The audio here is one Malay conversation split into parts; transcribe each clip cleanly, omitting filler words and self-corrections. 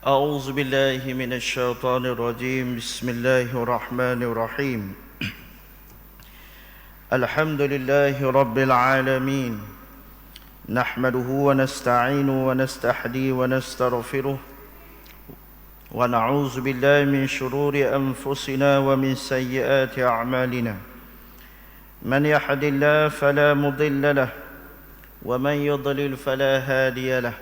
أعوذ بالله من الشيطان الرجيم بسم الله الرحمن الرحيم الحمد لله رب العالمين نحمده ونستعينه ونستهديه ونستغفره ونعوذ بالله من شرور أنفسنا ومن سيئات أعمالنا من يهد الله فلا مضل له ومن يضلل فلا هادي له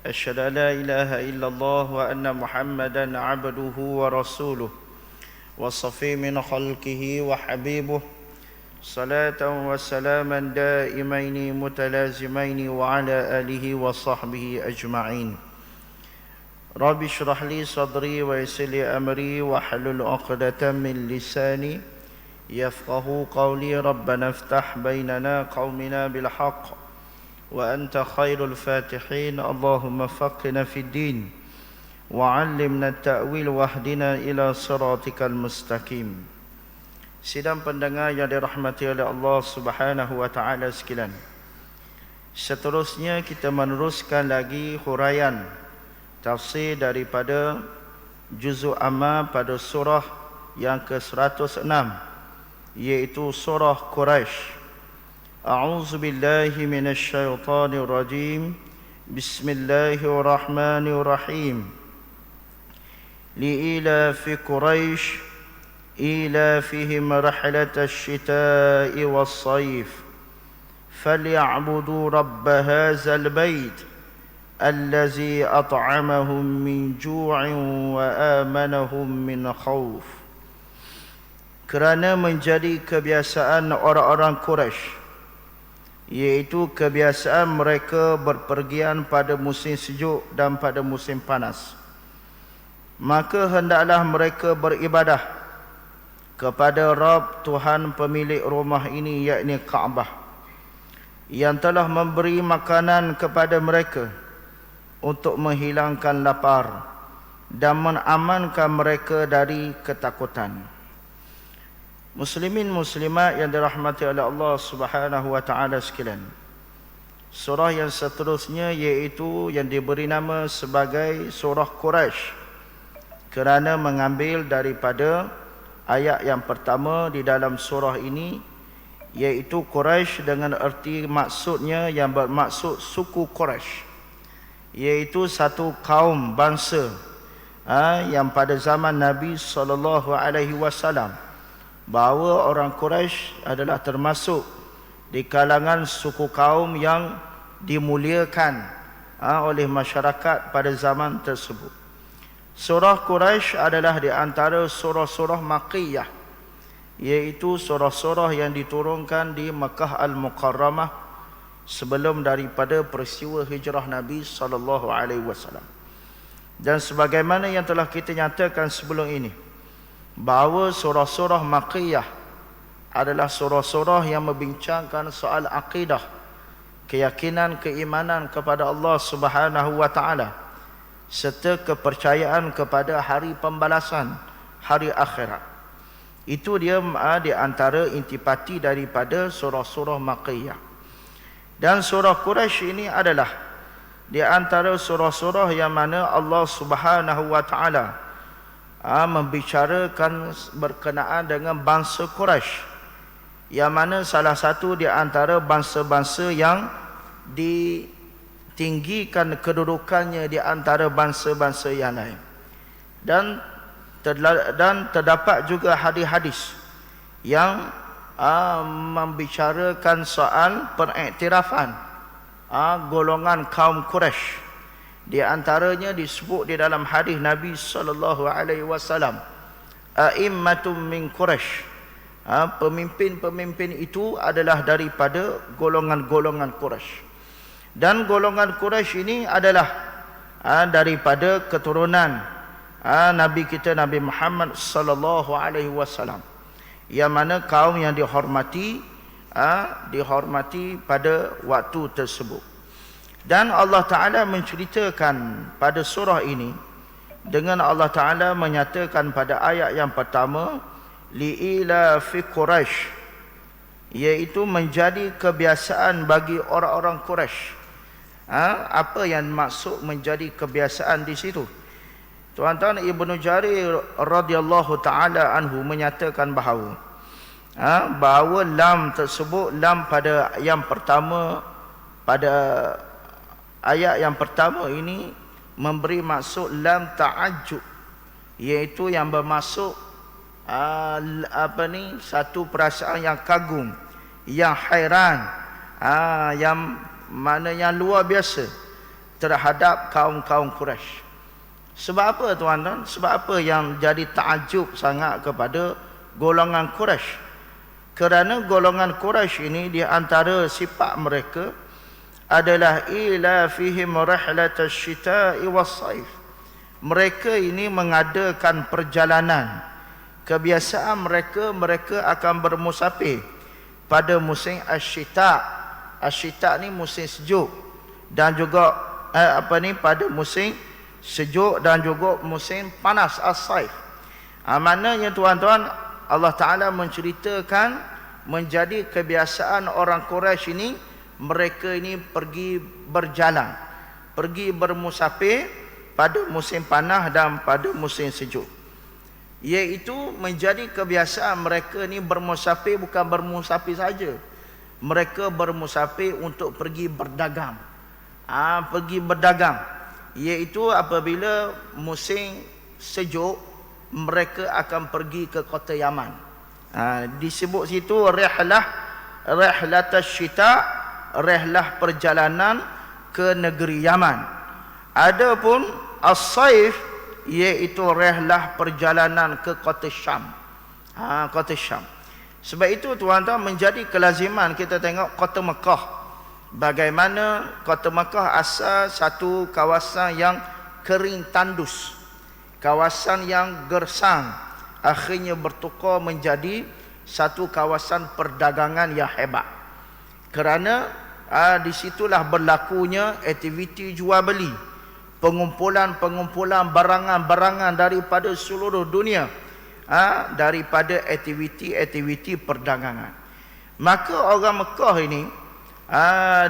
أشهد أن لا إله إلا الله وأن محمدا عبده ورسوله وصفي من خلقه وحبيبه صلاة وسلاما دائمين متلازمين وعلى آله وصحبه أجمعين رب اشرح لي صدري ويسر لي أمري واحلل عقدة من لساني يفقه قولي ربنا افتح بيننا قومنا بالحق وأنت خير الفاتحين اللهم فقنا في الدين وعلمنا التأويل واهدنا إلى صراطك المستقيم. Sidang pendengar yang dirahmati oleh Allah Subhanahu wa taala sekalian. Seterusnya kita meneruskan lagi huraian tafsir daripada juzuk amma pada surah yang ke-106 iaitu surah Quraisy. أعوذ بالله من الشيطان الرجيم بسم الله الرحمن الرحيم لإيلاف قريش إيلافهم رحلة الشتاء والصيف فليعبدوا رب هذا البيت الذي أطعمهم من جوع وآمنهم من خوف. Kerana menjadi kebiasaan orang-orang Quraisy, iaitu kebiasaan mereka berpergian pada musim sejuk dan pada musim panas, maka hendaklah mereka beribadah kepada Rabb Tuhan pemilik rumah ini, yakni Kaabah, yang telah memberi makanan kepada mereka untuk menghilangkan lapar dan mengamankan mereka dari ketakutan. Muslimin muslimat yang dirahmati oleh Allah Subhanahu wa taala sekalian. Surah yang seterusnya iaitu yang diberi nama sebagai surah Quraisy kerana mengambil daripada ayat yang pertama di dalam surah ini, iaitu Quraisy dengan erti maksudnya yang bermaksud suku Quraisy, iaitu satu kaum bangsa yang pada zaman Nabi SAW bahawa orang Quraisy adalah termasuk di kalangan suku kaum yang dimuliakan oleh masyarakat pada zaman tersebut. Surah Quraisy adalah di antara surah-surah Makkiyah, iaitu surah-surah yang diturunkan di Makkah Al-Mukarramah sebelum daripada peristiwa hijrah Nabi SAW. Dan sebagaimana yang telah kita nyatakan sebelum ini, bahawa surah-surah Makkiyah adalah surah-surah yang membincangkan soal akidah, keyakinan, keimanan kepada Allah Subhanahu wa taala serta kepercayaan kepada hari pembalasan, hari akhirat. Itu dia di antara intipati daripada surah-surah Makkiyah. Dan surah Quraisy ini adalah di antara surah-surah yang mana Allah Subhanahu wa taala membicarakan berkenaan dengan bangsa Quraisy, yang mana salah satu di antara bangsa-bangsa yang ditinggikan kedudukannya di antara bangsa-bangsa yang lain. Dan terdapat juga hadis-hadis yang membicarakan soal pengiktirafan golongan kaum Quraisy. Di antaranya disebut di dalam hadis Nabi SAW, a'immatum min Quraisy, pemimpin-pemimpin itu adalah daripada golongan-golongan Quraisy. Dan golongan Quraisy ini adalah daripada keturunan Nabi kita Nabi Muhammad SAW, yang mana kaum yang dihormati pada waktu tersebut. Dan Allah Ta'ala menceritakan pada surah ini dengan Allah Ta'ala menyatakan pada ayat yang pertama, li'ilafi Quraisy, iaitu menjadi kebiasaan bagi orang-orang Quraisy. Apa yang maksud menjadi kebiasaan di situ? Tuan-tuan, Ibnu Jarir radhiyallahu taala anhu menyatakan bahawa lam tersebut, lam pada yang pertama, pada ayat yang pertama ini memberi maksud lam ta'ajjub, iaitu yang bermaksud satu perasaan yang kagum, yang hairan, yang mana yang luar biasa terhadap kaum-kaum Quraisy. Sebab apa tuan-tuan? Sebab apa yang jadi takjub sangat kepada golongan Quraisy? Kerana golongan Quraisy ini di antara sifat mereka adalah ila fihim rihlatash shita'i was-saif. Mereka ini mengadakan perjalanan. Kebiasaan mereka akan bermusafir pada musim asyita. Asyita ni musim sejuk, dan juga pada musim sejuk dan juga musim panas, as-saif. Maknanya tuan-tuan, Allah Ta'ala menceritakan menjadi kebiasaan orang Quraisy ini, mereka ini pergi berjalan, pergi bermusafir pada musim panas dan pada musim sejuk. Iaitu menjadi kebiasaan mereka ni bermusafir, bukan bermusafir saja. Mereka bermusafir untuk pergi berdagang. Pergi berdagang. Iaitu apabila musim sejuk, mereka akan pergi ke kota Yaman. Disebut situ rihlatash shita, rihlah perjalanan ke negeri Yaman. Adapun as-saif, iaitu rihlah perjalanan ke kota Syam. Kota Syam. Sebab itu tuan-tuan, menjadi kelaziman kita tengok kota Mekah. Bagaimana kota Mekah asal satu kawasan yang kering tandus, kawasan yang gersang, akhirnya bertukar menjadi satu kawasan perdagangan yang hebat. Kerana di situlah berlakunya aktiviti jual beli, pengumpulan barangan-barangan daripada seluruh dunia, daripada aktiviti perdagangan. Maka orang Mekah ini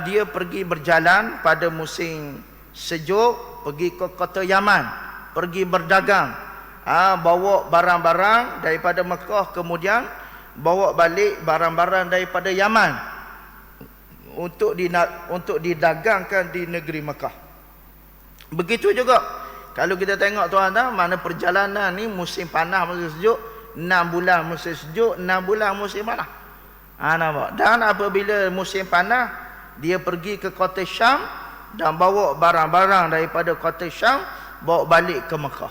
dia pergi berjalan pada musim sejuk, pergi ke kota Yaman, pergi berdagang, bawa barang-barang daripada Mekah, kemudian bawa balik barang-barang daripada Yaman untuk didagangkan di negeri Mekah. Begitu juga kalau kita tengok tuan-tuan, mana perjalanan ni musim panas, musim sejuk, 6 bulan musim sejuk, 6 bulan musim panas. Nampak? Dan apabila musim panas, dia pergi ke kota Syam dan bawa barang-barang daripada kota Syam, bawa balik ke Mekah.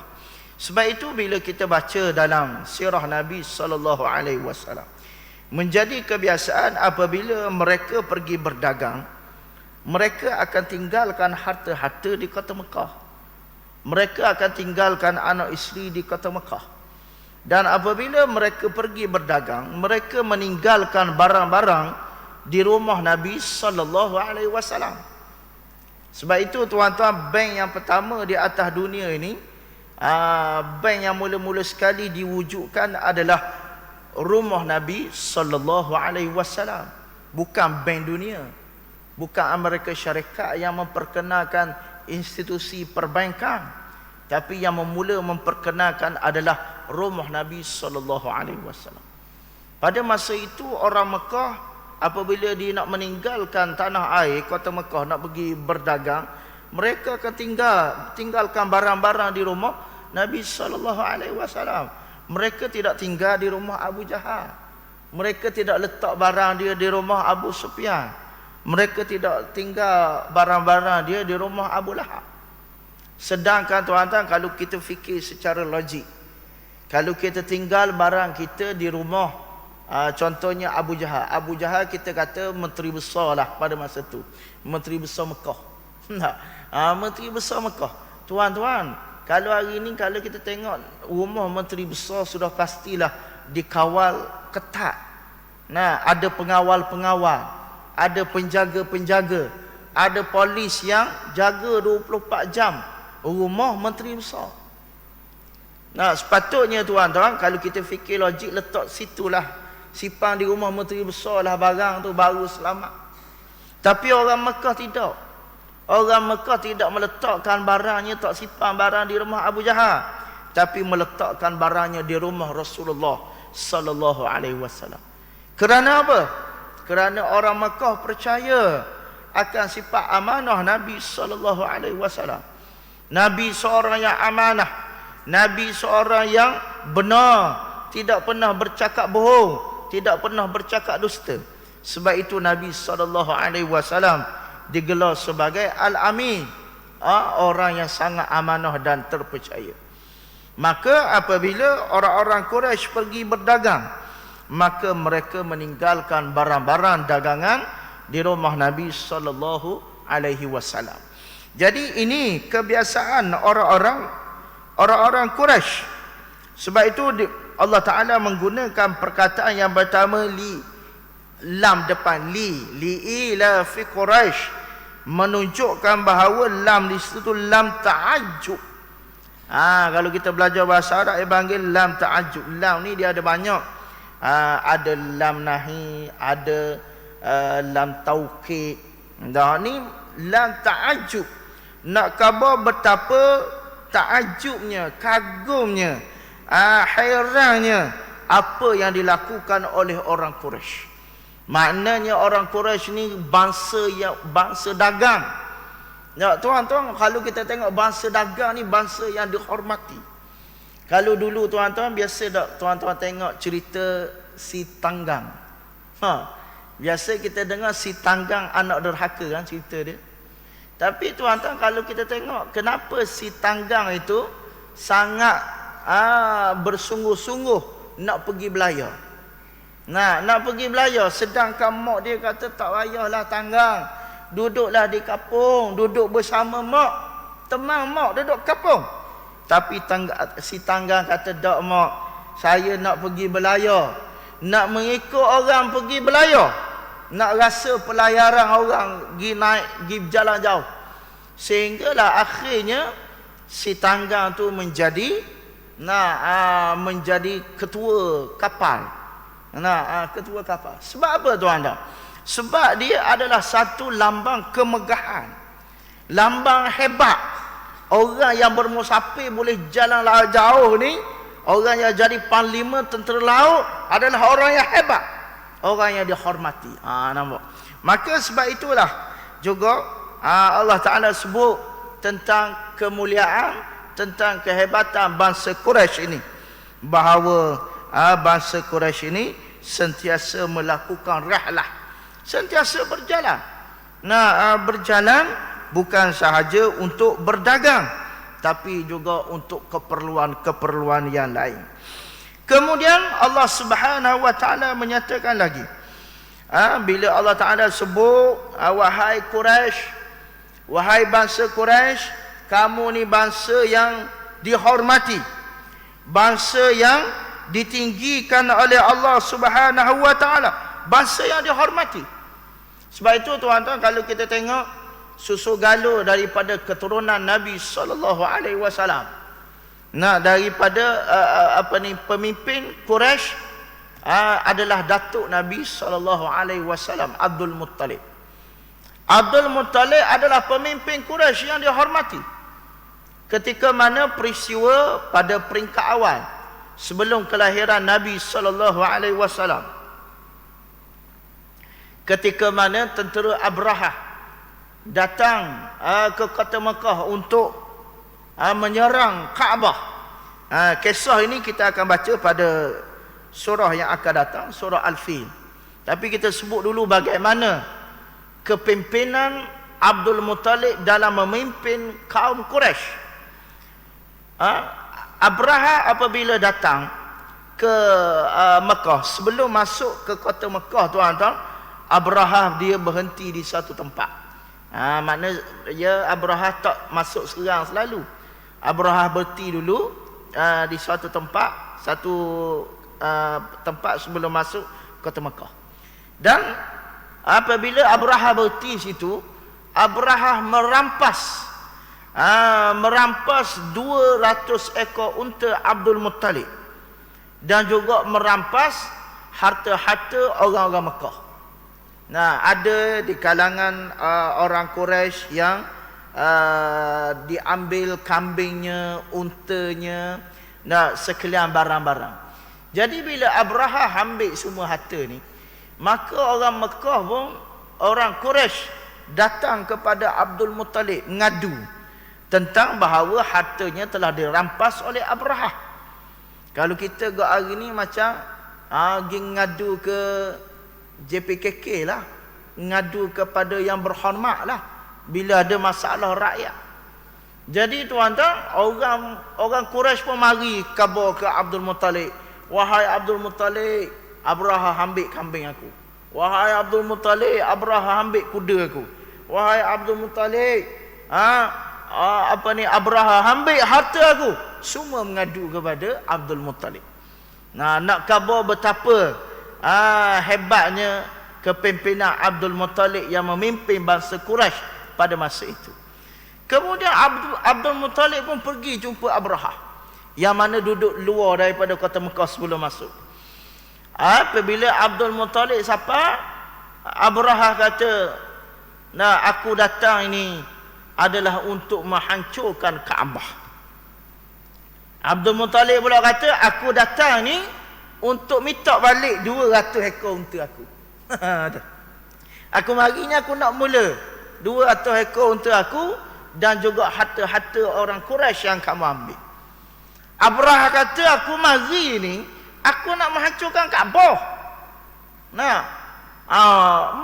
Sebab itu bila kita baca dalam sirah Nabi SAW, menjadi kebiasaan apabila mereka pergi berdagang, mereka akan tinggalkan harta-harta di kota Mekah. Mereka akan tinggalkan anak isteri di kota Mekah. Dan apabila mereka pergi berdagang, mereka meninggalkan barang-barang di rumah Nabi SAW. Sebab itu tuan-tuan, bank yang pertama di atas dunia ini, bank yang mula-mula sekali diwujudkan adalah rumah Nabi SAW. Bukan bank dunia, bukan Amerika Syarikat yang memperkenalkan institusi perbankan, tapi yang memula memperkenalkan adalah rumah Nabi SAW. Pada masa itu orang Mekah apabila dia nak meninggalkan tanah air kota Mekah, nak pergi berdagang, mereka akan tinggalkan barang-barang di rumah Nabi SAW. Mereka tidak tinggal di rumah Abu Jahal. Mereka tidak letak barang dia di rumah Abu Sufyan. Mereka tidak tinggal barang-barang dia di rumah Abu Lahab. Sedangkan tuan-tuan, kalau kita fikir secara logik, kalau kita tinggal barang kita di rumah, contohnya Abu Jahal. Abu Jahal kita kata menteri besar lah pada masa tu, menteri besar Mekah. Menteri besar Mekah. Tuan-tuan, kalau hari ini kalau kita tengok rumah menteri besar, sudah pastilah dikawal ketat. Ada pengawal-pengawal, ada penjaga-penjaga, ada polis yang jaga 24 jam rumah menteri besar. Sepatutnya tuan-tuan, kalau kita fikir logik, letak situlah, simpan di rumah menteri besar lah barang tu, baru selamat. Tapi orang Mekah tidak. Orang Mekah tidak meletakkan barangnya, tak simpan barang di rumah Abu Jahal, tapi meletakkan barangnya di rumah Rasulullah sallallahu alaihi wasallam. Kerana apa? Kerana orang Mekah percaya akan sifat amanah Nabi sallallahu alaihi wasallam. Nabi seorang yang amanah, Nabi seorang yang benar, tidak pernah bercakap bohong, tidak pernah bercakap dusta. Sebab itu Nabi sallallahu alaihi wasallam digelar sebagai Al-Amin, orang yang sangat amanah dan terpercaya. Maka apabila orang-orang Quraisy pergi berdagang, maka mereka meninggalkan barang-barang dagangan di rumah Nabi sallallahu alaihi wasallam. Jadi ini kebiasaan orang-orang Quraisy. Sebab itu Allah Taala menggunakan perkataan yang pertama lam depan ila fi Quraisy, menunjukkan bahawa lam di situ lam ta'ajjub. Kalau kita belajar bahasa Arab dia panggil lam ta'ajjub. Lam ni dia ada banyak. Ada lam nahi, ada lam taukid. Dah ni lam ta'ajjub. Nak khabar betapa ta'ajjubnya, kagumnya, hairannya apa yang dilakukan oleh orang Quraisy. Maknanya orang Quraisy ni bangsa dagang. Ya, tuan-tuan, kalau kita tengok bangsa dagang ni bangsa yang dihormati. Kalau dulu tuan-tuan biasa tak tuan-tuan tengok cerita si Tanggang. Biasa kita dengar si Tanggang anak derhaka kan cerita dia. Tapi tuan-tuan kalau kita tengok kenapa si Tanggang itu sangat bersungguh-sungguh nak pergi belayar. Nak pergi belayar, sedangkan mak dia kata tak payahlah Tanggang, duduklah di kampung, duduk bersama mak, teman mak duduk kampung. Tapi si Tanggang kata tak mak, saya nak pergi belayar, nak mengikut orang pergi belayar, nak rasa pelayaran orang, pergi naik, pergi berjalan jauh. Sehinggalah akhirnya si Tanggang tu menjadi ketua kapal. Ketua kapal. Sebab apa tuan-tuan? Sebab dia adalah satu lambang kemegahan, lambang hebat. Orang yang bermusafir boleh jalan jauh ni, orang yang jadi panglima tentera laut adalah orang yang hebat, orang yang dihormati. Nampak? Maka sebab itulah juga Allah Ta'ala sebut tentang kemuliaan, tentang kehebatan bangsa Quraisy ini, bahawa bangsa Quraisy ini sentiasa melakukan rahlah, sentiasa berjalan. Berjalan bukan sahaja untuk berdagang, tapi juga untuk keperluan-keperluan yang lain. Kemudian Allah Subhanahu wa taala menyatakan lagi, bila Allah Taala sebut, wahai Quraisy, wahai bangsa Quraisy, kamu ni bangsa yang dihormati, bangsa yang ditinggikan oleh Allah Subhanahu wa taala, bangsa yang dihormati. Sebab itu tuan-tuan, kalau kita tengok susu galur daripada keturunan Nabi sallallahu alaihi wasallam, daripada pemimpin Quraisy adalah datuk Nabi sallallahu alaihi wasallam, Abdul Muttalib. Abdul Muttalib adalah pemimpin Quraisy yang dihormati. Ketika mana peristiwa pada peringkat awal sebelum kelahiran Nabi sallallahu alaihi wasallam, ketika mana tentera Abrahah datang ke kota Mekah untuk menyerang Kaabah. Kisah ini kita akan baca pada surah yang akan datang, surah Al-Fil. Tapi kita sebut dulu bagaimana kepimpinan Abdul Muttalib dalam memimpin kaum Quraisy. Abraha apabila datang ke Mekah, sebelum masuk ke kota Mekah tuan-tuan, Abraha dia berhenti di satu tempat. Maknanya Abraha tak masuk serang selalu. Abraha berhenti dulu di suatu tempat, tempat sebelum masuk kota Mekah. Dan apabila Abraha berhenti situ, Abraha merampas 200 ekor unta Abdul Muttalib, dan juga merampas harta-harta orang-orang Mekah. Ada di kalangan orang Quraisy yang diambil kambingnya, untanya, sekalian barang-barang. Jadi bila Abraha ambil semua harta ni, maka orang Mekah pun, orang Quraisy datang kepada Abdul Muttalib ngadu tentang bahawa hartanya telah dirampas oleh Abraha. Kalau kita go hari ni macam pergi ngadu ke JPKK lah, ngadu kepada yang berhormat lah bila ada masalah rakyat. Jadi tuan-tuan, orang Quraisy pun mari khabar ke Abdul Muttalib, wahai Abdul Muttalib, Abraha ambil kambing aku. Wahai Abdul Muttalib, Abraha ambil kuda aku. Wahai Abdul Muttalib, Abraha ambil harta aku. Semua mengadu kepada Abdul Muttalib. Nak khabar betapa hebatnya kepimpinan Abdul Muttalib yang memimpin bangsa Quraisy pada masa itu. Kemudian Abdul Muttalib pun pergi jumpa Abraha, yang mana duduk luar daripada kota Mekah sebelum masuk. Apabila Abdul Muttalib sapa, Abraha kata, aku datang ini adalah untuk menghancurkan Kaabah. Abdul Muttalib pula kata, aku datang ni untuk minta balik 200 ekor unta aku. Aku mari ni aku nak mula 200 ekor unta aku dan juga harta-harta orang Quraisy yang kamu ambil. Abraha kata, aku mari ni aku nak menghancurkan Kaabah.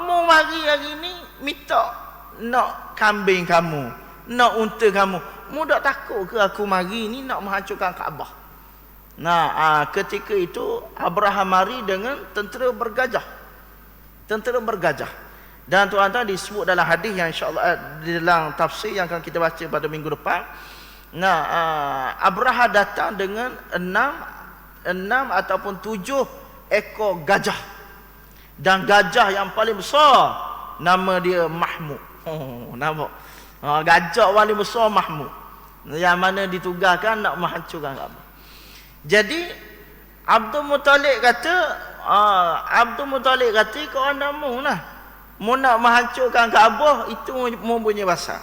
Mu mari hari ni minta nak kambing kamu, nak unta kamu. Mu tak takut ke aku mari ni nak menghancurkan Kaabah? Ketika itu Abraha mari dengan tentera bergajah. Tentera bergajah. Dan tuan-tuan disebut dalam hadis yang insya-Allah dalam tafsir yang akan kita baca pada minggu depan. Abraha datang dengan 6 ataupun 7 ekor gajah. Dan gajah yang paling besar nama dia Mahmud. Nampak? Gajah paling besar Mahmud, yang mana ditugaskan nak menghancurkan Kaabah. Jadi Abdul Muttalib kata, kau anda mu nak menghancurkan Kaabah, itu mu punya pasal.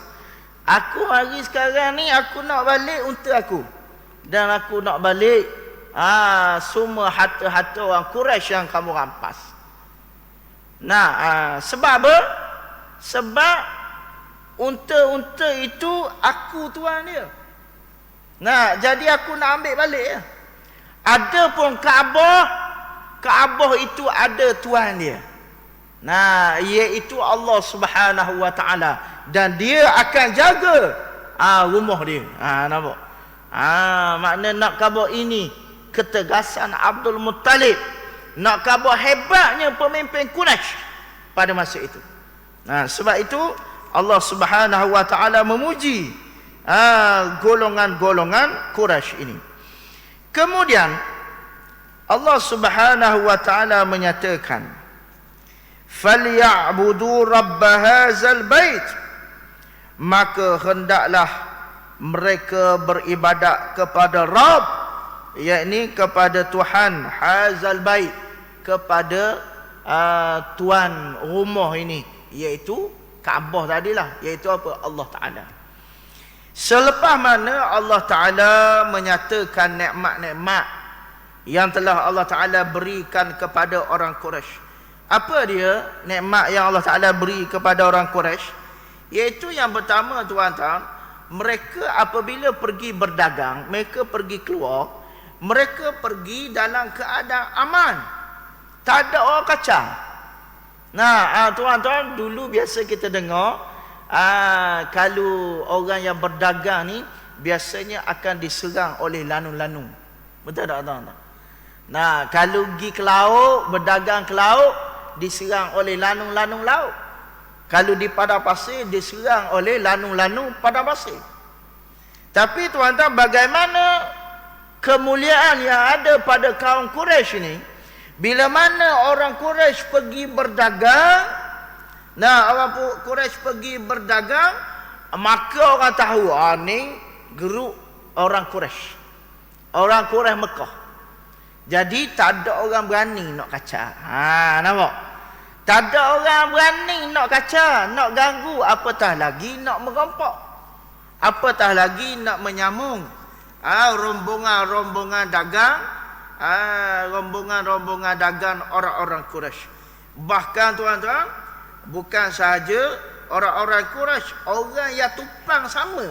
Aku hari sekarang ni aku nak balik unta aku, dan aku nak balik semua harta-harta orang Quraisy yang kamu rampas. Sebab apa? Sebab unta-unta itu aku tuan dia. Jadi aku nak ambil balik ya. Adapun Kaabah itu ada tuan dia. Iaitu Allah Subhanahu wa taala, dan dia akan jaga rumah dia. Nampak? Makna nak khabar ini ketegasan Abdul Muttalib, nak khabar hebatnya pemimpin Quraisy pada masa itu. Sebab itu Allah Subhanahu wa taala memuji golongan-golongan Quraisy ini. Kemudian Allah Subhanahu wa taala menyatakan, "Falyabudu rabb hadzal bait." Maka hendaklah mereka beribadat kepada Rabb, yakni kepada Tuhan hadzal bait, kepada tuan rumah ini, iaitu Kaabah tadilah, iaitu apa? Allah Taala. Selepas mana Allah Taala menyatakan nikmat-nikmat yang telah Allah Taala berikan kepada orang Quraisy. Apa dia nikmat yang Allah Taala beri kepada orang Quraisy? Iaitu yang pertama tuan-tuan, mereka apabila pergi berdagang, mereka pergi keluar, mereka pergi dalam keadaan aman. Tak ada orang kacau. Tuan-tuan, dulu biasa kita dengar kalau orang yang berdagang ni biasanya akan diserang oleh lanung-lanung. Betul tak tuan-tuan? Kalau pergi ke laut, berdagang ke laut, diserang oleh lanung-lanung laut. Kalau di padang pasir, diserang oleh lanung-lanung padang pasir. Tapi tuan-tuan, bagaimana kemuliaan yang ada pada kaum Quraisy ini? Bila mana orang Quraisy pergi berdagang, orang Quraisy pergi berdagang, maka orang tahu, ni geruk orang Quraisy, orang Quraisy Mekah. Jadi tak ada orang berani nak kacau. Nampak? Tak ada orang berani nak kacau, nak ganggu, apatah lagi nak merompak. apatah lagi nak menyambung rombongan-rombongan dagang, rombongan-rombongan dagang orang-orang Quraisy. Bahkan tuan-tuan, bukan sahaja orang-orang Quraisy, orang yang tupang sama.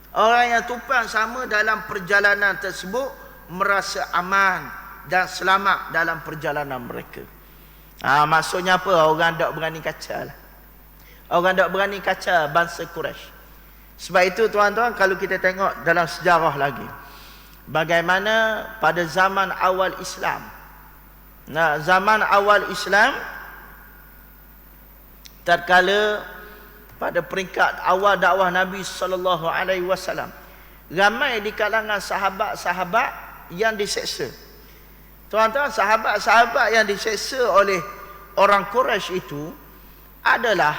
Orang yang tupang sama dalam perjalanan tersebut merasa aman dan selamat dalam perjalanan mereka. Maksudnya apa? Orang tak berani kacau lah. Orang tak berani kacau bangsa Quraisy. Sebab itu tuan-tuan, kalau kita tengok dalam sejarah lagi, bagaimana pada zaman awal Islam. Zaman awal Islam, tatkala pada peringkat awal dakwah Nabi SAW, ramai di kalangan sahabat-sahabat yang diseksa. Tuan-tuan, sahabat-sahabat yang diseksa oleh orang Quraisy itu adalah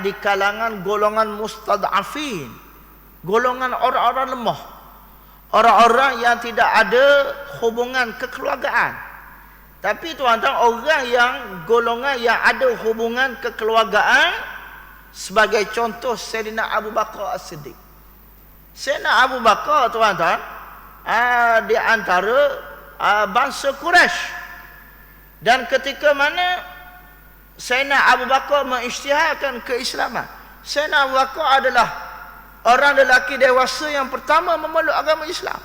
di kalangan golongan mustad'afin, golongan orang-orang lemah, orang-orang yang tidak ada hubungan kekeluargaan. Tapi tuan-tuan, orang yang golongan yang ada hubungan kekeluargaan, sebagai contoh Sayyidina Abu Bakar As-Siddiq. Sayyidina Abu Bakar tuan-tuan, di antara bangsa Quraisy, dan ketika mana Sayyidina Abu Bakar mengisytiharkan keislaman, Sayyidina Abu Bakar adalah orang lelaki dewasa yang pertama memeluk agama Islam.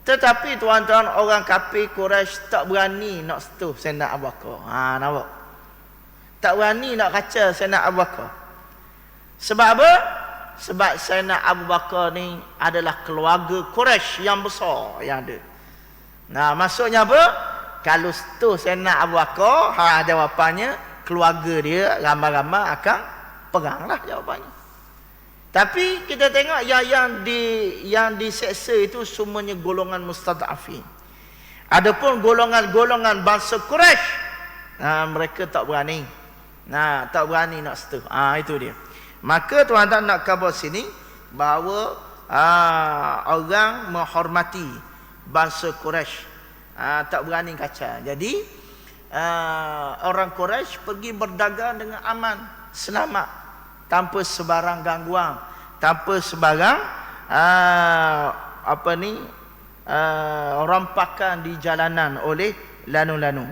Tetapi tuan-tuan, orang kafir Quraisy tak berani nak sentuh Sayyidina Abu Bakar. Nampak? Tak berani nak kacau Sayyidina Abu Bakar. Sebab apa? Sebab Sayyidina Abu Bakar ni adalah keluarga Quraisy yang besar yang ada. Maksudnya apa? Kalau setuh Sayyidina Abu Bakar, jawapannya keluarga dia ramai-ramai akan peranglah jawapannya. Tapi kita tengok yang diseksa itu semuanya golongan mustad'afin. Adapun golongan-golongan bangsa Quraisy, mereka tak berani. Tak berani nak setuh. Itu dia. Maka tuan-tuan nak khabar sini bahawa orang menghormati bangsa Quraisy, tak berani kacau. Jadi orang Quraisy pergi berdagang dengan aman, selamat, tanpa sebarang gangguan, tanpa sebarang rampakan di jalanan oleh lanu-lanu.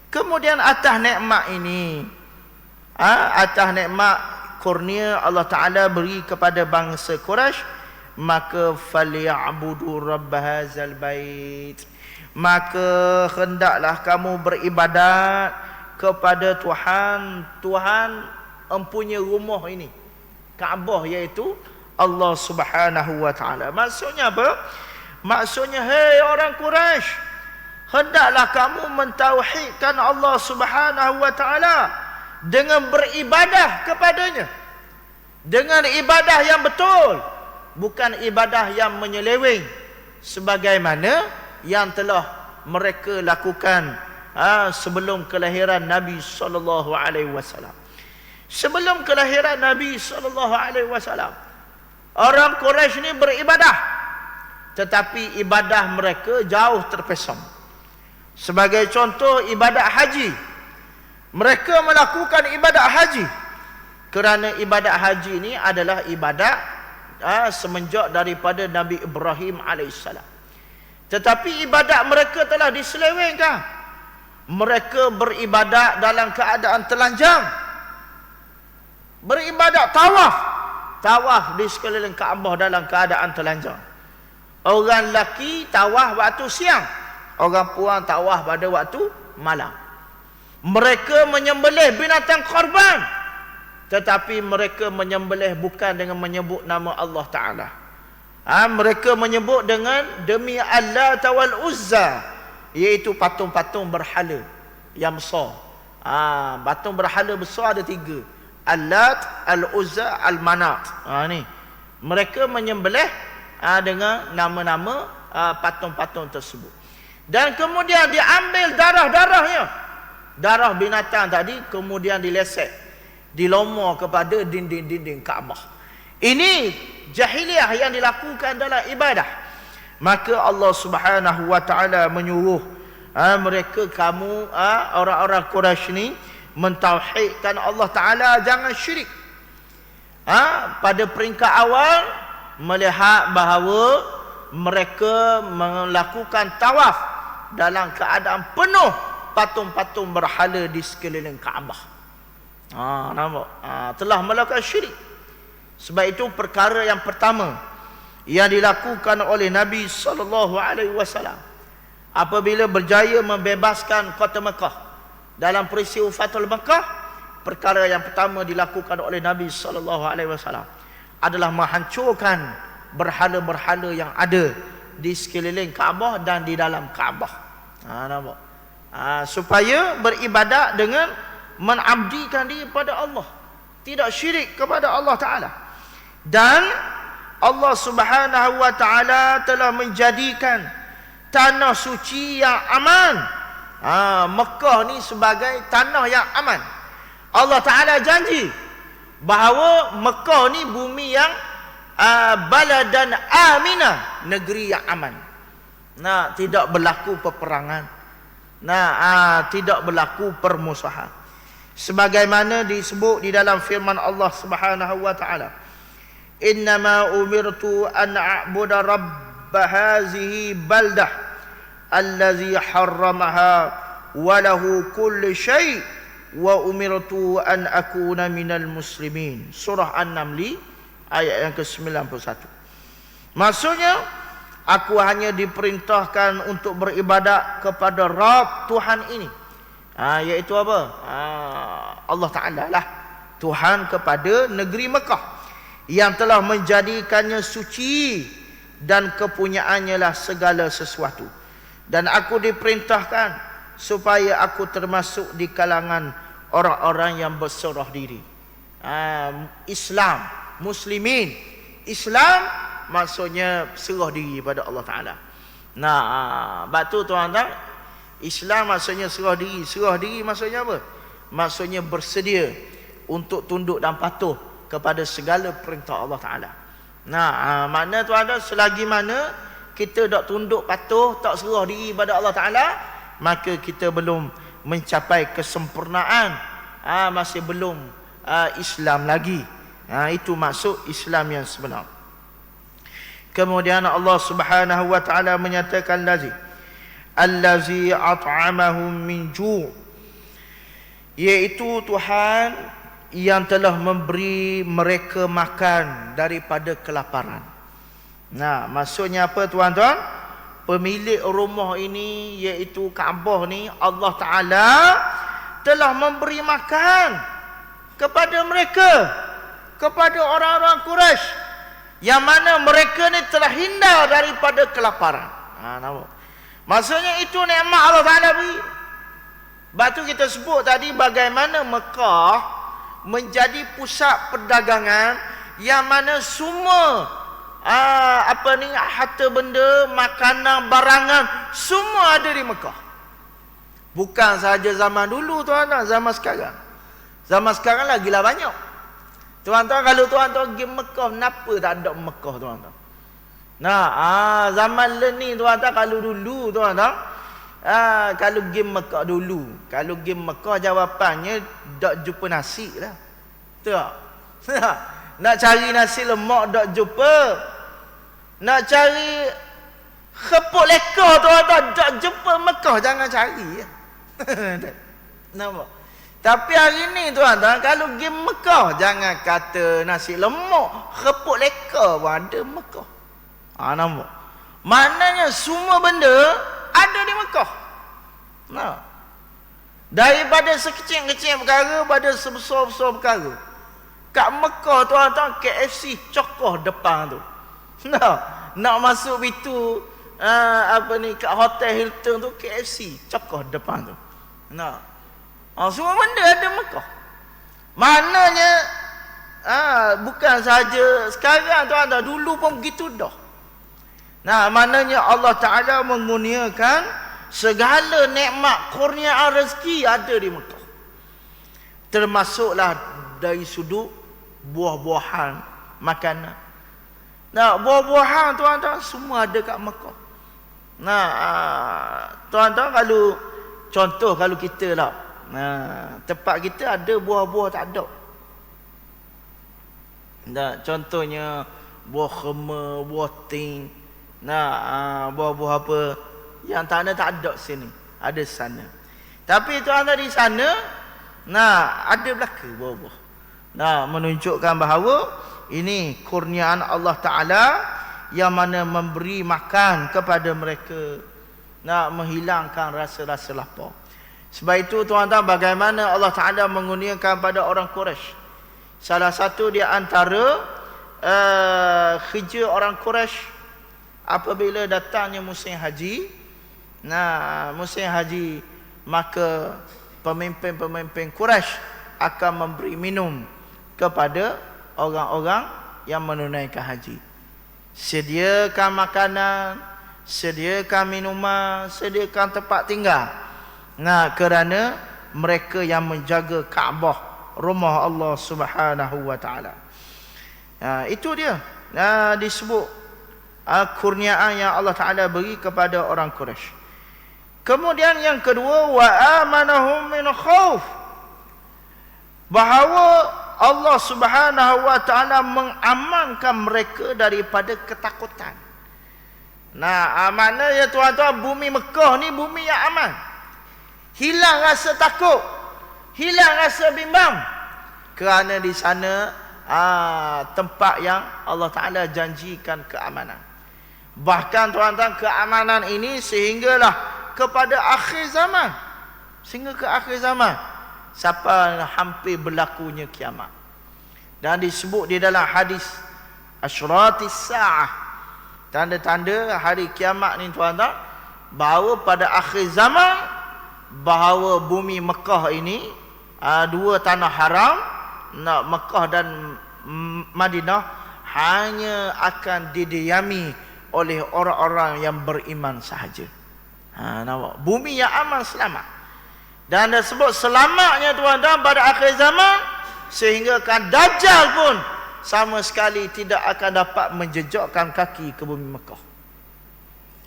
Kemudian atas nikmat ini, atas nikmat kurnia Allah Ta'ala beri kepada bangsa Quraisy, maka falyabudu rabb hadzal bait, maka hendaklah kamu beribadat kepada Tuhan empunya rumah ini, Kaabah, iaitu Allah Subhanahu wa Ta'ala. Maksudnya apa? Maksudnya, hei orang Quraisy, hendaklah kamu mentauhidkan Allah Subhanahu wa Ta'ala dengan beribadah kepadanya, dengan ibadah yang betul, bukan ibadah yang menyeleweng sebagaimana yang telah mereka lakukan sebelum kelahiran Nabi sallallahu alaihi wasallam. Sebelum kelahiran Nabi sallallahu alaihi wasallam, orang Quraisy ini beribadah, tetapi ibadah mereka jauh terpesong. Sebagai contoh, ibadah haji. Mereka melakukan ibadah haji kerana ibadah haji ini adalah ibadah semenjak daripada Nabi Ibrahim alaihissalam. Tetapi ibadat mereka telah diselewengkan. Mereka beribadat dalam keadaan telanjang, beribadat tawaf di sekeliling Kaabah dalam keadaan telanjang. Orang lelaki tawaf waktu siang, orang puan tawaf pada waktu malam. Mereka menyembelih binatang korban, tetapi mereka menyembelih bukan dengan menyebut nama Allah Ta'ala. Mereka menyebut dengan demi Allat wal Uzza, iaitu patung-patung berhala yang besar. Patung berhala besar ada 3. Allat, Al-Uzza, Al-Manat. Ni mereka menyembelih dengan nama-nama patung-patung tersebut. Dan kemudian diambil darah-darahnya, darah binatang tadi, kemudian dilesek, dilomor kepada dinding-dinding Kaabah. Ini jahiliah yang dilakukan dalam ibadah. Maka Allah Subhanahu wa Ta'ala menyuruh mereka, kamu orang-orang Quraisy ni mentauhidkan Allah Ta'ala, jangan syirik. pada peringkat awal melihat bahawa mereka melakukan tawaf dalam keadaan penuh patung-patung berhala di sekeliling Kaabah. Nampak? Telah melakukan syirik. Sebab itu perkara yang pertama yang dilakukan oleh Nabi SAW apabila berjaya membebaskan kota Mekah dalam peristiwa Fathul Mekah, perkara yang pertama dilakukan oleh Nabi SAW adalah menghancurkan berhala-berhala yang ada di sekeliling Kaabah dan di dalam Kaabah. Nampak? Supaya beribadat dengan mengabdikan diri kepada Allah, tidak syirik kepada Allah Ta'ala. Dan Allah Subhanahu wa Ta'ala telah menjadikan tanah suci yang aman, Mekah ni sebagai tanah yang aman. Allah Ta'ala janji bahawa Mekah ni bumi yang baladan aminah, negeri yang aman. Tidak berlaku peperangan, tidak berlaku permusuhan, sebagaimana disebut di dalam firman Allah Subhanahu wa Ta'ala, innama umirtu an a'budu rabb hazihi baldah allazi harramaha wa lahu kullu syai' wa umirtu an akuna minal muslimin. Surah An-Naml ayat yang ke-91. Maksudnya, aku hanya diperintahkan untuk beribadat kepada Rabb Tuhan ini, iaitu apa? Allah Ta'ala lah Tuhan kepada negeri Mekah yang telah menjadikannya suci dan kepunyaannya lah segala sesuatu. Dan aku diperintahkan supaya aku termasuk di kalangan orang-orang yang berserah diri. Islam, muslimin. Islam maksudnya serah diri pada Allah Ta'ala. Batu tuan-tuan, Islam maksudnya serah diri. Serah diri maksudnya apa? Maksudnya bersedia untuk tunduk dan patuh kepada segala perintah Allah Ta'ala. Makna tuan-tuan, selagi mana kita tak tunduk patuh, tak serah diri pada Allah Ta'ala, maka kita belum mencapai kesempurnaan, masih belum Islam lagi. Itu maksud Islam yang sebenar. Kemudian Allah Subhanahu wa Ta'ala menyatakan allazi at'amahum min ju', iaitu Tuhan yang telah memberi mereka makan daripada kelaparan. Maksudnya apa tuan-tuan? Pemilik rumah ini, iaitu Kaabah ni, Allah Ta'ala telah memberi makan kepada mereka, kepada orang-orang Quraisy, yang mana mereka ni telah hindar daripada kelaparan. Maksudnya itu nikmat Allah Ta'ala beri. Sebab tu kita sebut tadi bagaimana Mekah menjadi pusat perdagangan yang mana semua harta benda, makanan, barangan semua ada di Mekah. Bukan sahaja zaman dulu tuan-tuan, zaman sekarang. Zaman sekarang lagi lah banyak. Tuan-tuan, kalau tuan-tuan pergi Mekah, kenapa tak ada Mekah tuan-tuan? Zaman ni tuan-tuan, kalau dulu tuan-tuan, kalau pergi Mekah dulu, kalau pergi Mekah jawapannya tak jumpa nasi lah. Betul tak? Nak cari nasi lemak tak jumpa. Nak cari khepuk leka tuan-tuan tak jumpa Mekah, jangan cari. Nampak? Tapi hari ni tuan-tuan, kalau pergi Mekah, jangan kata nasi lemak, khepuk leka pun ada Mekah. Nampak? Maknanya semua benda ada di Mekah. Daripada sekecil-kecil perkara pada sebesar-besar perkara. Kat Mekah tuan-tuan, KFC cokoh depan tu. Nak masuk pintu kat Hotel Hilton tu, KFC cokoh depan tu. Semua benda ada Mekah. Maknanya bukan saja sekarang tuan-tuan, dulu pun begitu dah. Maknanya Allah Ta'ala mengurniakan segala nikmat kurniaan rezeki ada di Mekah. Termasuklah dari sudut buah-buahan, makanan. Buah-buahan tuan-tuan semua ada kat Mekah. Tuan-tuan, kalau contoh, kalau kita lah, tempat kita ada buah-buah tak ada. Nah, contohnya buah khema, buah ting, nah buah-buah apa yang tak ada sini, ada sana. Tapi tuan-tuan di sana, nah ada belaka buah-buah. Nah, menunjukkan bahawa ini kurniaan Allah Ta'ala yang mana memberi makan kepada mereka, nak menghilangkan rasa-rasa lapar. Sebab itu tuan-tuan, bagaimana Allah Ta'ala mengurniakan pada orang Quraisy. Salah satu di antara kerja orang Quraisy apabila datangnya musim haji, nah musim haji, maka pemimpin-pemimpin Quraisy akan memberi minum kepada orang-orang yang menunaikan haji. Sediakan makanan, sediakan minuman, sediakan tempat tinggal. Nah, kerana mereka yang menjaga Kaabah, rumah Allah Subhanahu wa taala. Itu dia. Disebut kurniaan yang Allah Taala beri kepada orang Quraisy. Kemudian yang kedua, wa amanahum min khauf. Bahawa Allah Subhanahu wa taala mengamankan mereka daripada ketakutan. Nah, maknanya tuan-tuan, bumi Mekah ni bumi yang aman. Hilang rasa takut, hilang rasa bimbang, kerana di sana tempat yang Allah Ta'ala janjikan keamanan. Bahkan tuan-tuan, keamanan ini sehinggalah kepada akhir zaman, sehingga ke akhir zaman, sampai hampir berlakunya kiamat. Dan disebut di dalam hadis asyratis sa'ah, tanda-tanda hari kiamat ni tuan-tuan, bahawa pada akhir zaman, bahawa bumi Mekah ini, dua tanah haram, Mekah dan Madinah, hanya akan didiami oleh orang-orang yang beriman sahaja. Nampak? Bumi yang aman, selamat. Dan disebut selamatnya tuan-tuan pada akhir zaman, sehingga kan Dajjal pun sama sekali tidak akan dapat menjejakkan kaki ke bumi Mekah.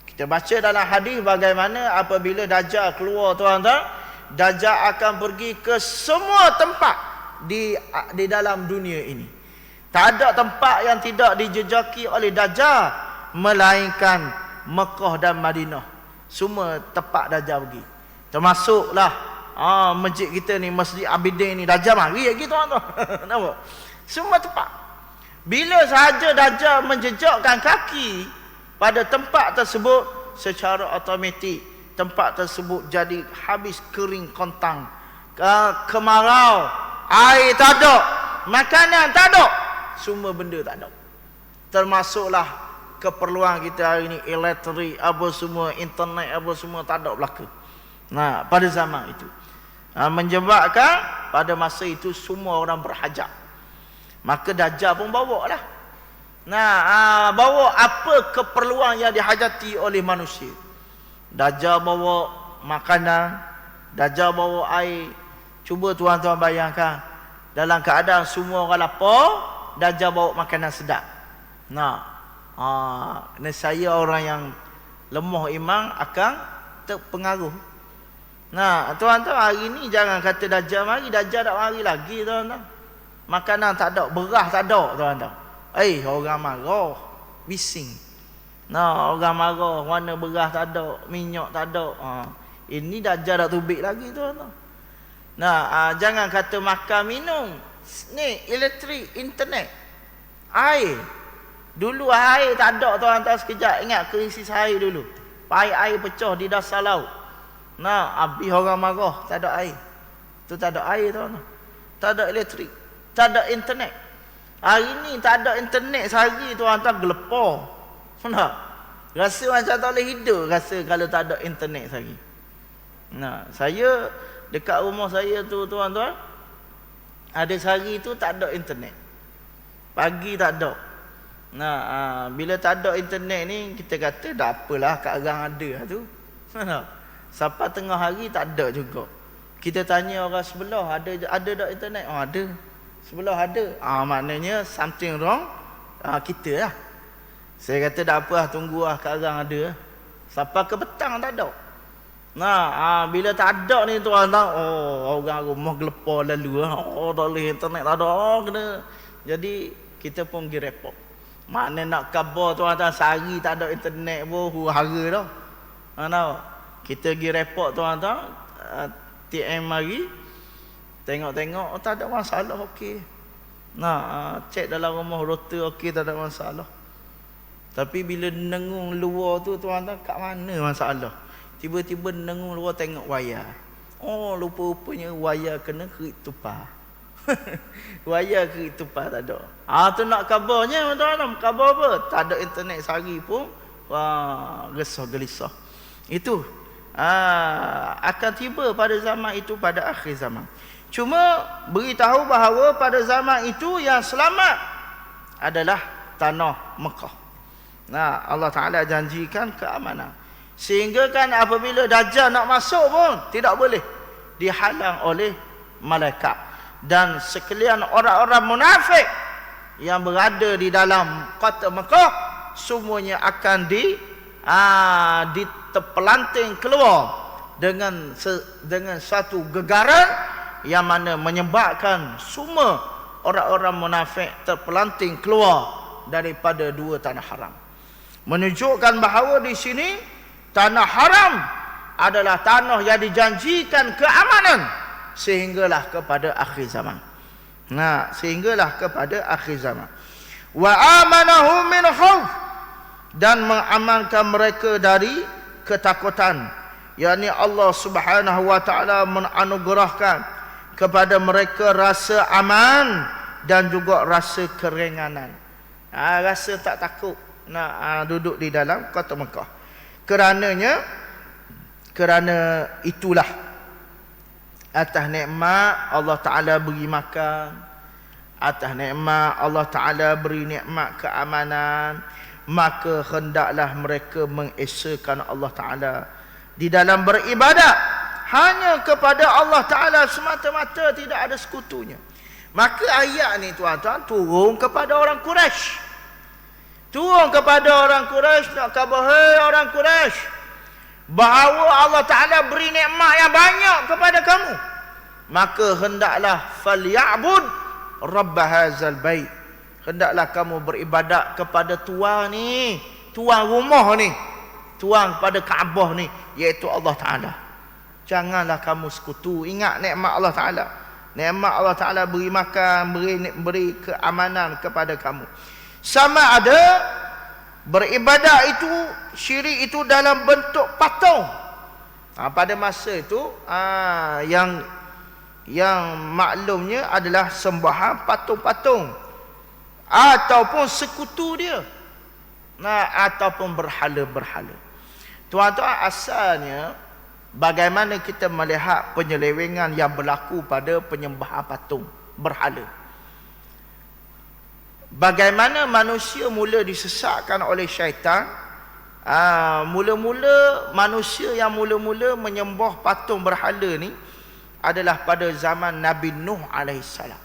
Kita baca dalam hadis bagaimana apabila Dajjal keluar tuan-tuan, Dajjal akan pergi ke semua tempat di dalam dunia ini. Tak ada tempat yang tidak dijejaki oleh Dajjal melainkan Mekah dan Madinah. Semua tempat Dajjal pergi. Termasuklah masjid kita ni, Masjid Abidin ni, Dajjal mari lagi tuan-tuan. Nampak? Semua tempat. Bila sahaja Dajjal menjejakkan kaki pada tempat tersebut, secara automatik tempat tersebut jadi habis kering kontang, kemarau, air tak ada, makanan tak ada, semua benda tak ada. Termasuklah keperluan kita hari ni, elektrik apa semua, internet apa semua tak ada berlaku. Nah, pada zaman itu menyebabkan pada masa itu semua orang berhajat. Maka Dajjal pun bawa lah. Nah, bawa apa keperluan yang dihajati oleh manusia. Dajjal bawa makanan, Dajjal bawa air. Cuba tuan-tuan bayangkan, dalam keadaan semua orang lapar, Dajjal bawa makanan sedap. Nah, nescaya orang yang lemah iman akan terpengaruh. Nah, tuan-tuan, hari ni jangan kata Dajjal mari, Dajjal tak mari lagi tuan-tuan. Makanan tak ada, beras tak ada tuan-tuan. Orang marah, bising. Nah, orang marah, mana beras tak ada, minyak tak ada. Ini Dajjal dah tubik lagi tuan-tuan. Nah, jangan kata makan, minum. Ni, elektrik, internet, air. Dulu air tak ada tuan-tuan sekejap. Ingat krisis air dulu. Air pecah di dasar laut. Nah, habis orang marah, tak ada air. Tu tak ada air tuan-tuan. Tak ada elektrik, tak ada internet. Hari ni tak ada internet sehari tuan-tuan gelepar. Nah, rasa macam tak boleh hidup rasa kalau tak ada internet sehari. Nah, saya dekat rumah saya tu tuan-tuan, ada sehari tu tak ada internet. Pagi tak ada. Nah, bila tak ada internet ni, kita kata dah apalah, kat orang ada lah tu. Sampai tengah hari tak ada juga. Kita tanya orang sebelah, ada tak internet? Ada. Sebelah ada. Maknanya something wrong, kita lah. Saya kata tak apa lah, tunggu lah kat orang ada. Sampai ke petang tak ada. Nah, bila tak ada ni tuan-tuan, orang rumah gelepar lalu lah. Tak boleh internet tak ada. Kena. Jadi kita pun pergi report. Mana nak khabar tuan-tuan, sehari tak ada internet pun huru-hara dah. Tahu? Kita pergi report tuan-tuan, TM mari, tengok-tengok, tak ada masalah, okey. Cek dalam rumah router okey, tak ada masalah. Tapi bila nengung luar tu tuan-tuan, kat mana masalah? Tiba-tiba nengung luar tengok wayar. Oh, rupa-rupanya wayar kena kerik tupar. Wayar kerik tupar tak ada. Tu nak kabarnya tuan-tuan, kabar apa? Tak ada internet sehari pun. Wah, resah gelisah. Itu akan tiba pada zaman itu, pada akhir zaman. Cuma beritahu bahawa pada zaman itu yang selamat adalah tanah Mekah. Allah Ta'ala janjikan keamanan. Sehingga kan apabila Dajjal nak masuk pun tidak boleh dihalang oleh malaikat. Dan sekalian orang-orang munafik yang berada di dalam kota Mekah, semuanya akan diterpelanting keluar dengan satu gegaran yang mana menyebabkan semua orang-orang munafik terpelanting keluar daripada dua tanah haram. Menunjukkan bahawa di sini tanah haram adalah tanah yang dijanjikan keamanan sehinggalah kepada akhir zaman. Sehinggalah kepada akhir zaman. Wa amanahum min khauf, dan mengamankan mereka dari ketakutan. yakni Allah Subhanahu wa taala menganugerahkan kepada mereka rasa aman dan juga rasa keringanan. Rasa tak takut nak duduk di dalam kota Mekah. Kerana itulah atas nikmat Allah Taala beri makan, atas nikmat Allah Taala beri nikmat keamanan, maka hendaklah mereka mengesakan Allah Taala di dalam beribadat hanya kepada Allah Ta'ala semata-mata, tidak ada sekutunya. Maka ayat ni tuan-tuan turun kepada orang Quraisy. Turun kepada orang Quraisy, nak khabar, hei orang Quraisy, bahawa Allah Ta'ala beri nikmat yang banyak kepada kamu. Maka hendaklah falya'bud rabb hadzal bait. Hendaklah kamu beribadat kepada tuan ni, tuan rumah ni, tuan pada Kaabah ni, iaitu Allah Ta'ala. Janganlah kamu sekutu. Ingat nikmat Allah Ta'ala. Nikmat Allah Ta'ala beri makan, beri keamanan kepada kamu. Sama ada beribadat itu, syirik itu dalam bentuk patung. Pada masa itu yang maklumnya adalah sembahan patung-patung ataupun sekutu dia, ataupun berhala-berhala. Tuan-tuan, asalnya bagaimana kita melihat penyelewengan yang berlaku pada penyembahan patung berhala. Bagaimana manusia mula disesatkan oleh syaitan. Mula-mula manusia yang mula-mula menyembah patung berhala ni adalah pada zaman Nabi Nuh alaihissalam.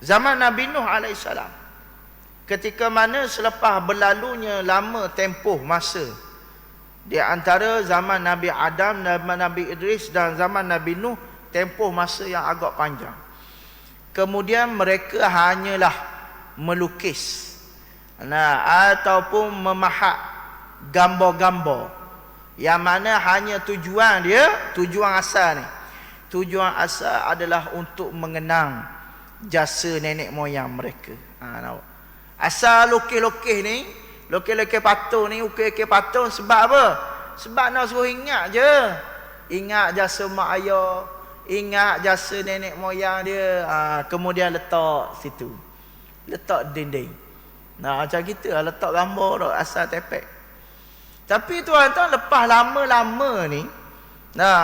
Zaman Nabi Nuh alaihissalam, ketika mana selepas berlalunya lama tempoh masa di antara zaman Nabi Adam, zaman Nabi Idris dan zaman Nabi Nuh, tempoh masa yang agak panjang. Kemudian mereka hanyalah melukis ataupun memahat gambar-gambar, yang mana hanya tujuan asal adalah untuk mengenang jasa nenek moyang mereka. Asal lukis-lukis ni, lukis-lukis patung ni, ukir-ukir patung sebab apa? Sebab nak suruh ingat je. Ingat jasa mak ayah, ingat jasa nenek moyang dia. Kemudian letak situ, letak dinding. Macam kita lah, letak gambar dah, asal tepek. Tapi tuan-tuan, lepas lama-lama ni,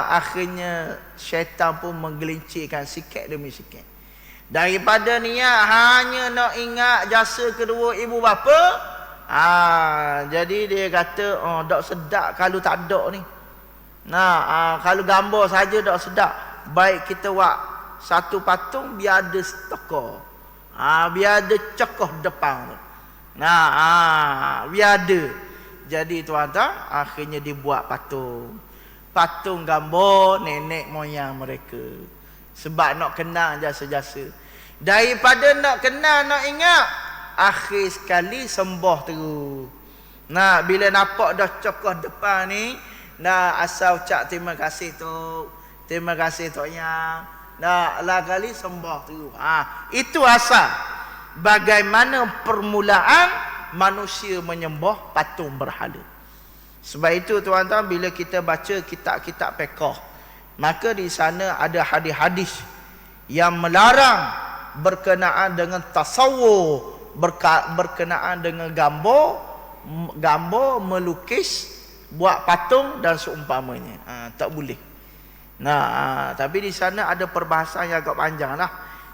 akhirnya syaitan pun menggelincirkan sikit demi sikit. Daripada niat hanya nak ingat jasa kedua ibu bapa, jadi dia kata, tak sedap kalau tak ada ni. Kalau gambar saja tak sedap. Baik kita buat satu patung, biar ada stokor, biar ada cokoh depan tu. Biar ada. Jadi tuan-tuan, akhirnya dibuat patung. Patung gambar nenek moyang mereka. Sebab nak kenal jasa-jasa. Daripada nak kenal, nak ingat, akhir sekali sembah terus. Nah, bila nampak dah cokoh depan ni, nah asal ucap terima kasih tu, terima kasih tok yang, nah lah kali sembah terus. Itu asal bagaimana permulaan manusia menyembah patung berhala. Sebab itu tuan-tuan, bila kita baca kitab-kitab fiqh, maka di sana ada hadis-hadis yang melarang berkenaan dengan tasawuf, berkenaan dengan gambar, melukis, buat patung dan seumpamanya. Tak boleh. Nah, tapi di sana ada perbahasan yang agak panjang lah.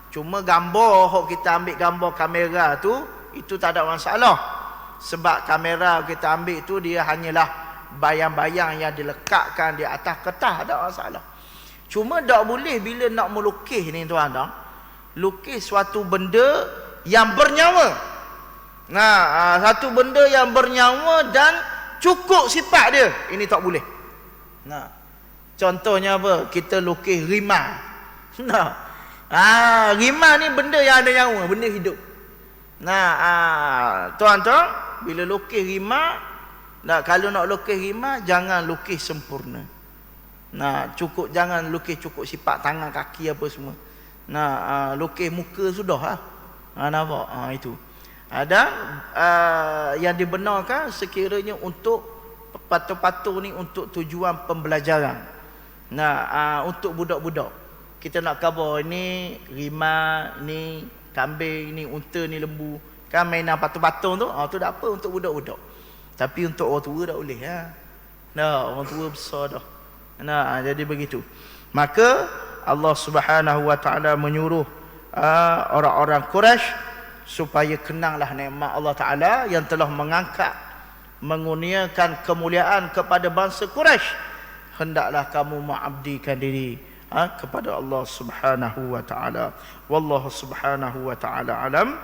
Cuma gambar, kalau kita ambil gambar kamera tu, itu tak ada masalah. Sebab kamera kita ambil tu, dia hanyalah bayang-bayang yang dilekatkan di atas kertas, tak ada masalah. Cuma tak boleh bila nak melukis ni tuan-tuan, lukis suatu benda yang bernyawa. Nah, satu benda yang bernyawa dan cukup sifat dia, ini tak boleh. Nah, contohnya apa? Kita lukis rimau. Nah, rimau ni benda yang ada nyawa, benda hidup. Nah, tuan-tuan, bila lukis rimau, nah, kalau nak lukis rimau, jangan lukis sempurna. Nah, jangan lukis cukup sifat tangan, kaki apa semua. Nah, lukis muka sudah lah. Nampak? Itu. Ada yang dibenarkan sekiranya untuk patung-patung ni untuk tujuan pembelajaran. Nah, untuk budak-budak. Kita nak khabar ni rimau, ni kambing, ni unta, ni lembu. Kan mainan patung-patung tu, tu tak apa untuk budak-budak. Tapi untuk orang tua tak boleh. Nah, orang tua besar dah. Nah, jadi begitu. Maka Allah Subhanahu wa taala menyuruh orang-orang Quraisy supaya kenanglah nikmat Allah Ta'ala yang telah mengangkat, mengurniakan kemuliaan kepada bangsa Quraisy. Hendaklah kamu mengabdikan diri kepada Allah Subhanahu wa Ta'ala. Wallahu Subhanahu wa Ta'ala alam.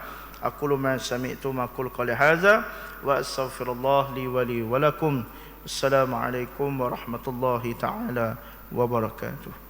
Aqulu ma sami'tu ma qul qali hadza wa astaghfirullah li wa li wa lakum. Assalamualaikum warahmatullahi ta'ala wabarakatuh.